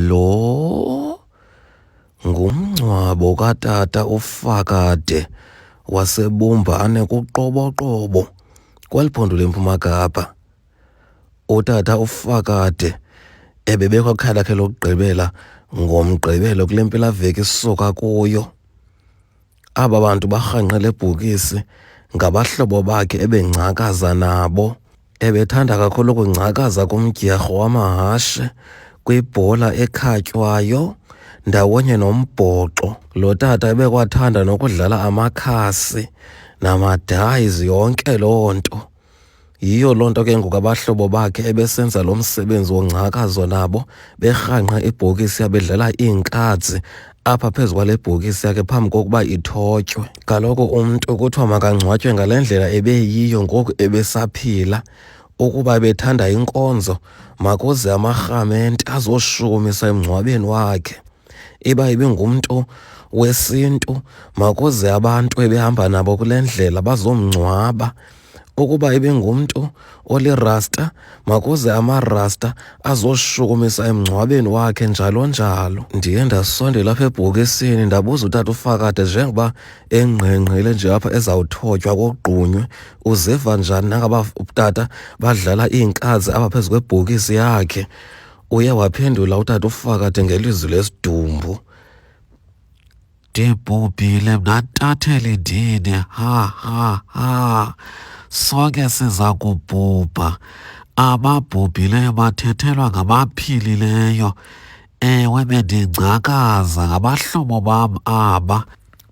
Lo ngumngcwabo katata uFakade waseBumbane kuQoboqobo kweliphondo leMpuma Kapa. Utata uFakade ebebekho kwikhaya lakhe lokugqibela ngoMgqibelo kule mpelaveki sisuka kuyo. Aba bantu barhanqe le bhokisi ngabahlobo bakhe ebengcakaza nabo. Ebethanda kakhulu ukungcakaza kumdyarho wamahashe, kwibhola ekhatywayo, ndawonye nombhoxo. Lo tata ebekwathanda nokudlala amakhasi namadayizi, yonke loo nto. Yiyo loo nto ke ngoku abahlobo bakhe ebesenza lo msebenzi wongcakazo nabo, berhanqa ibhokisi yabedlala iinkatsi apha phezu kwale bhokisi yakhe phambi kokuba ithotywe. Kaloku umntu kuthiwa makangcwatywe ngale ndlela ebeyiyo ngoku ebesaphila. Ukuba ebethanda inkonzo, makuze amarhamente azoshukumisa emngcwabeni wakhe. Iba ibingumntu wesintu, makuze abantu ebehamba nabo kule ndlela bazomngcwaba. Ukuba ibingumntu olirasta, makuze amarasta azoshukumisa emngcwabeni wakhe, njalo njalo. Ndiye ndasondela apha ebhokisini ndabuza utata uFakade njengoba engqengqile nje apha ezawuthotywa kogqunywe, uziva njani nangaba utata badlala iinkatsi apha phezu kwebhokisi yakhe. Uye waphendula utata uFakade ngelizwi lesidumbu, "Ndibhubhile mna ntatheli ndini, ha. Sonke siza kubhubha. Ababhubhileyo bathethelwa ngabaphilileyo. Ewe, bendingcakaza ngabahlobo bam aba.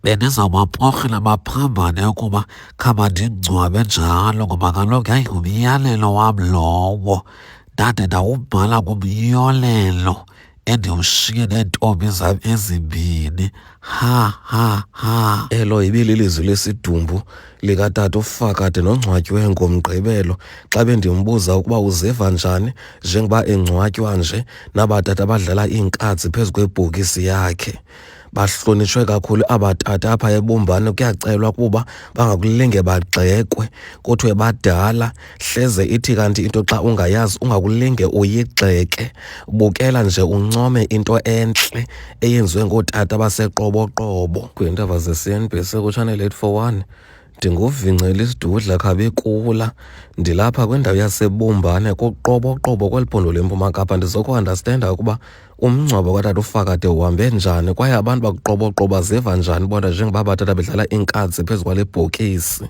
Bendizawubaporhela baphambane ukuba khamandingcwabe njalo, ngoba kaloku yayingumyalelo wam lowo. Ndade ndawubhala kumyolelo endiwushiye neentombi zam ezimbini. Ha. Elo ibililizwi lesidumbu likatata uFakade nongcwatywe ngoMgqibelo xa bendimbuza ukuba uziva njani njengoba engcwatywa nje nabatata badlala iinkatsi phezu kwebhokisi yakhe. Bahlonitshwe kakhulu abatata apha eBumbane. Kuyacelwa kuba bangakulinge bagxekwe, kuthiwe badala. Hleze ithi kanti into xa ungayazi ungakulinge uyigxeke. Bukela nje uncome into entle eyenziwe ngootata baseQoboqobo. Kwiintaba ze-CNBC kuChannel 841, ndinguVingcile Isidudla Khabekula. Ndilapha kwindawo yaseBumbane kuQoboqobo kweliphondo leMpuma Kapa. Ndizokuandastenda ukuba umngcwabo katata uFakade uhambe njani, kwaye abantu bakuQoboqobo baziva njani bona njengoba abatata bedlala iinkatsi phezu kwale bhokisi.